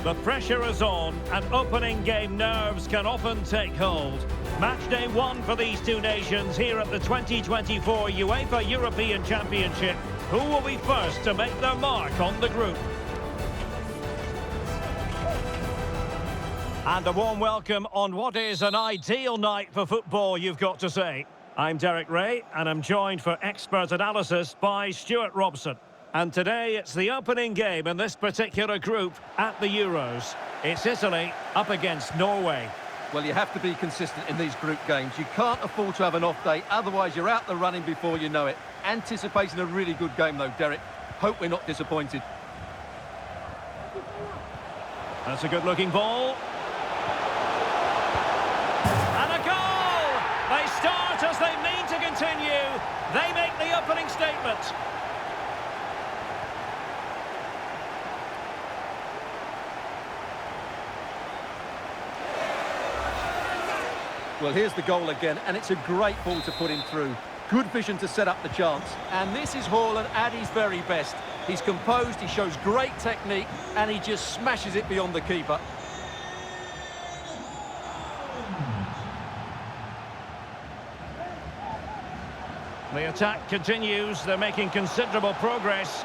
The pressure is on, and opening game nerves can often take hold. Match day one for these two nations here at the 2024 UEFA European Championship. Who will be first to make their mark on the group? And a warm welcome on what is an ideal night for football, you've got to say. I'm Derek Ray, and I'm joined for expert analysis by Stuart Robson. And today it's the opening game in this particular group at the Euros. It's Italy up against Norway. Well, you have to be consistent in these group games. You can't afford to have an off day, otherwise you're out the running before you know it. Anticipating a really good game though, Derek. Hope we're not disappointed. That's a good-looking ball. And a goal! They start as they mean to continue. They make the opening statement. Well, here's the goal again, and it's a great ball to put him through. Good vision to set up the chance. And this is Haaland at his very best. He's composed, he shows great technique, and he just smashes it beyond the keeper. The attack continues. They're making considerable progress.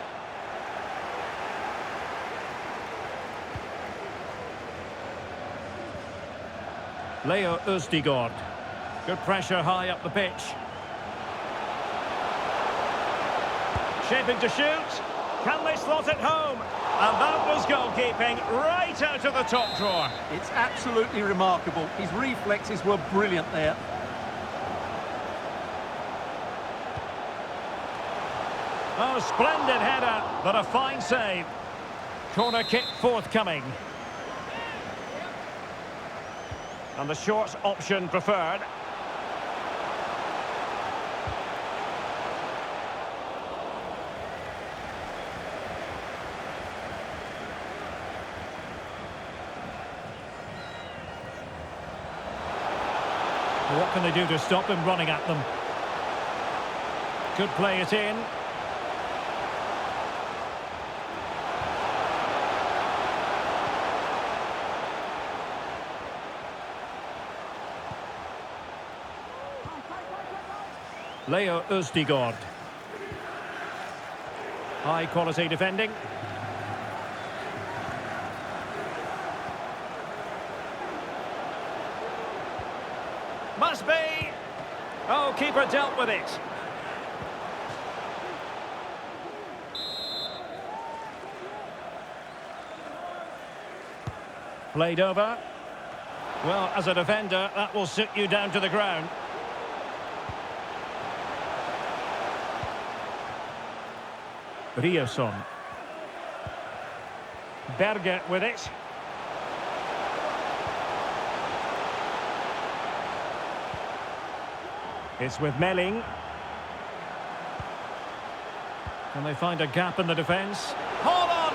Østigård. Good pressure high up the pitch. Shaping to shoot. Can they slot it home? And that was goalkeeping right out of the top drawer. It's absolutely remarkable. His reflexes were brilliant there. Oh, splendid header, but a fine save. Corner kick forthcoming. And the short option preferred. What can they do to stop him running at them? Could play it in. Østigård. High quality defending. Must be. Oh, keeper dealt with it. Played over. Well, as a defender, that will sit you down to the ground. Ryerson. Berge with it. It's with Melling. Can they find a gap in the defence? Hold on!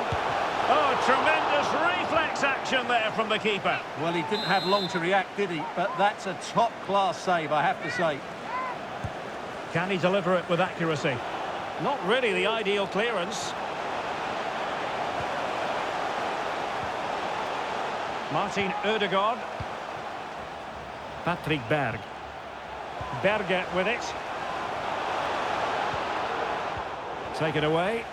Oh, tremendous reflex action there from the keeper. Well, he didn't have long to react, did he? But that's a top-class save, I have to say. Can he deliver it with accuracy? Not really the ideal clearance. Martin Ødegaard. Patrick Berg. Berge with it. Take it away.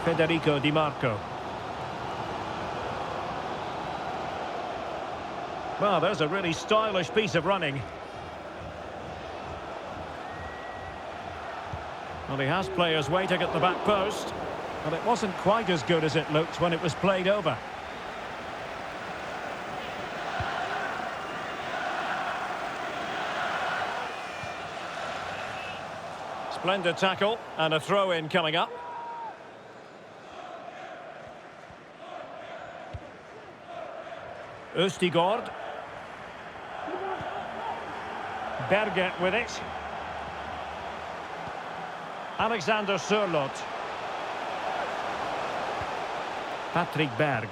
Federico Di Marco. Well, there's a really stylish piece of running. Well, he has players waiting at the back post, but it wasn't quite as good as it looked when it was played over. Splendid tackle, and a throw-in coming up. Østigård. Berge with it. Alexander Sørloth. Patrick Berg.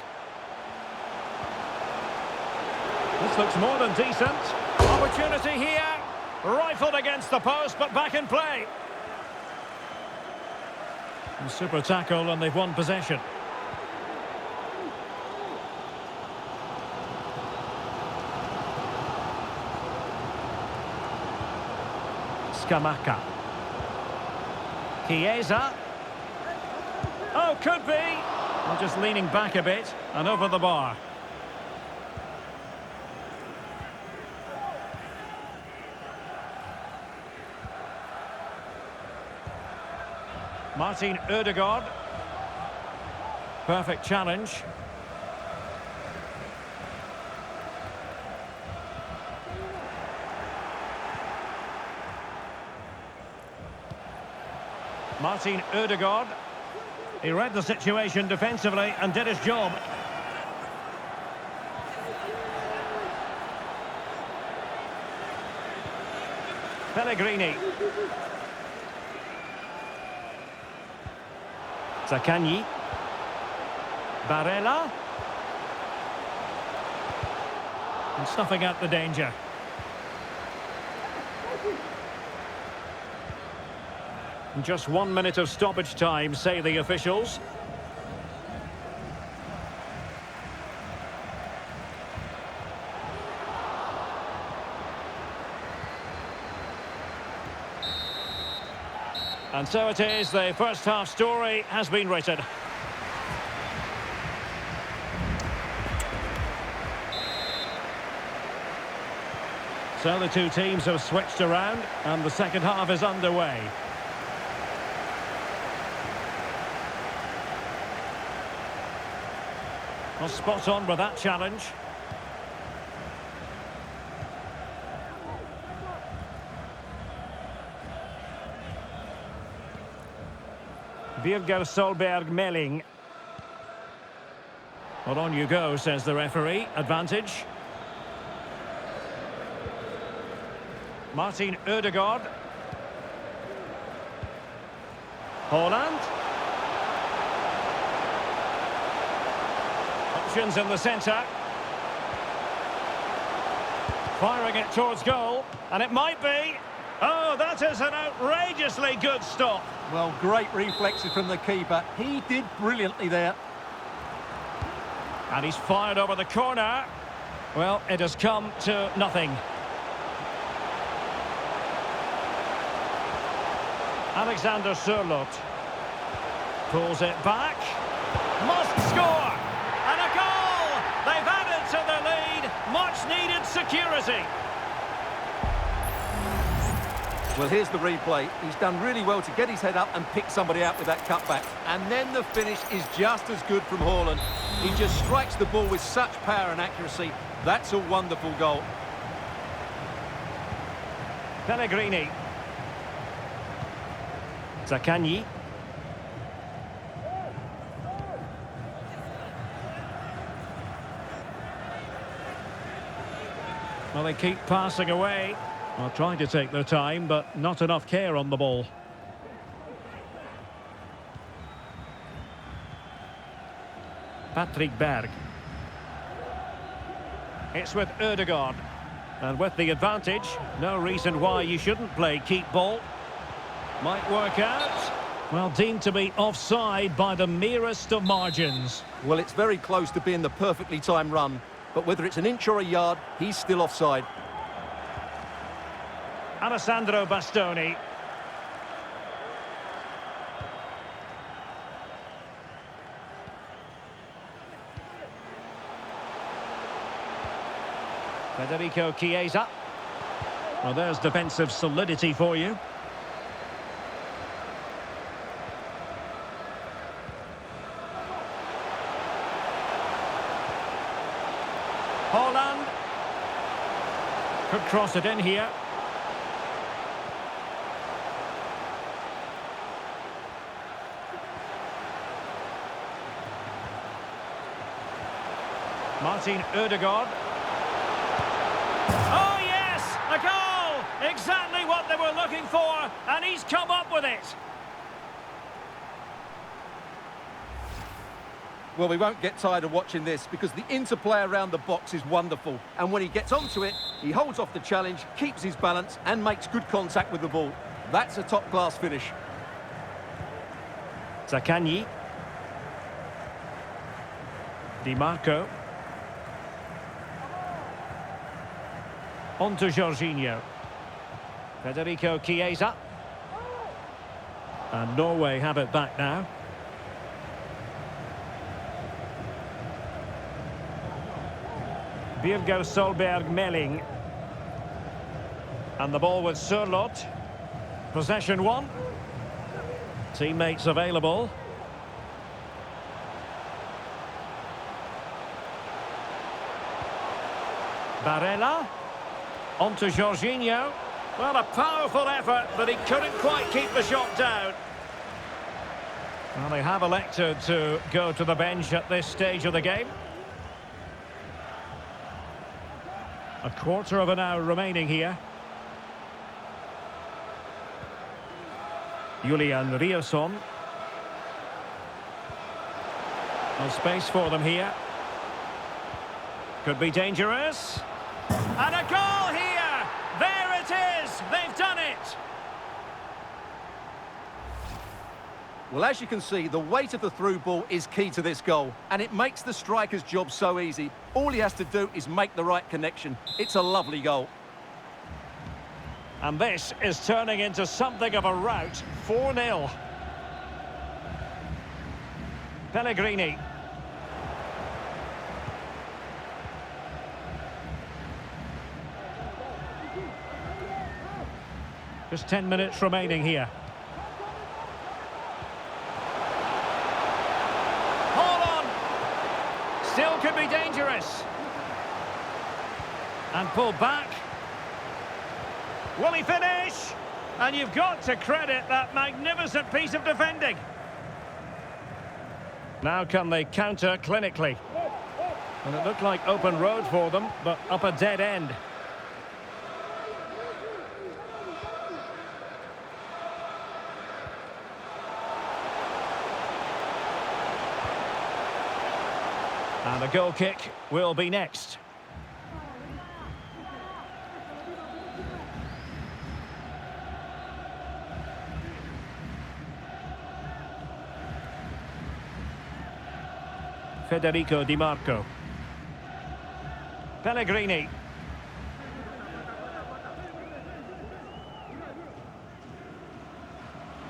This looks more than decent. Opportunity here. Rifled against the post, but back in play. And super tackle, and they've won possession. Scamacca. Chiesa. Oh, could be. Well, just leaning back a bit and over the bar. Martin Ødegaard. Perfect challenge. Martin Ødegaard. He read the situation defensively and did his job. Pellegrini. Zaccagni. Barella. And snuffing out the danger. Just 1 minute of stoppage time, say the officials. And so it is, the first half story has been written. So the two teams have switched around and the second half is underway. Well, spot on with that challenge. Birger Solberg Melling. Well, on you go, says the referee. Advantage. Martin Ødegaard. Haaland. Options in the centre. Firing it towards goal, and it might be. Oh, that is an outrageously good stop. Well, great reflexes from the keeper. He did brilliantly there. And he's fired over the corner. Well, it has come to nothing. Alexander Sørloth pulls it back. Must score! And a goal! They've added to the lead. Much-needed security. Well, here's the replay. He's done really well to get his head up and pick somebody out with that cutback. And then the finish is just as good from Haaland. He just strikes the ball with such power and accuracy. That's a wonderful goal. Pellegrini. Zaccagni. Well, they keep passing away. Well, trying to take their time, but not enough care on the ball. Patrick Berg. It's with Ødegaard. And with the advantage, no reason why you shouldn't play keep ball. Might work out. Well, deemed to be offside by the merest of margins. Well, it's very close to being the perfectly timed run. But whether it's an inch or a yard, he's still offside. Alessandro Bastoni. Federico Chiesa. Well, there's defensive solidity for you. Haaland. Could cross it in here. Martin Ødegaard. Oh, yes! A goal! Exactly what they were looking for, and he's come up with it. Well, we won't get tired of watching this because the interplay around the box is wonderful. And when he gets onto it, he holds off the challenge, keeps his balance and makes good contact with the ball. That's a top-class finish. Zaccagni. Di Marco. On to Jorginho. Federico Chiesa. And Norway have it back now. Birger Solberg Melling. And the ball with Sørloth. Possession one. Teammates available. Barella. On to Jorginho. Well, a powerful effort, but he couldn't quite keep the shot down. Well, they have elected to go to the bench at this stage of the game. A quarter of an hour remaining here. Julian Riosson. No space for them here. Could be dangerous. And a goal here! There it is! They've done it! Well, as you can see, the weight of the through ball is key to this goal, and it makes the striker's job so easy. All he has to do is make the right connection. It's a lovely goal. And this is turning into something of a rout. 4-0. Pellegrini. Just 10 minutes remaining here. Hold on! Still could be dangerous. And pulled back. Will he finish? And you've got to credit that magnificent piece of defending. Now can they counter clinically? And it looked like open road for them, but up a dead end. And the goal kick will be next. Federico Di Marco. Pellegrini.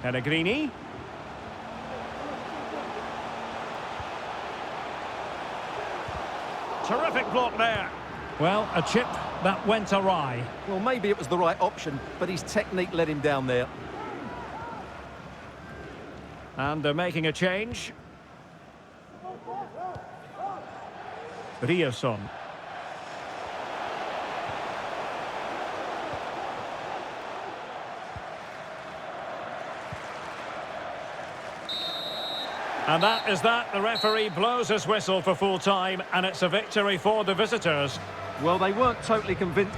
Pellegrini. Terrific block there. Well, a chip that went awry. Well, maybe it was the right option, but his technique let him down there. And they're making a change. Riosson. And that is that. The referee blows his whistle for full time, and it's a victory for the visitors. Well, they weren't totally convinced.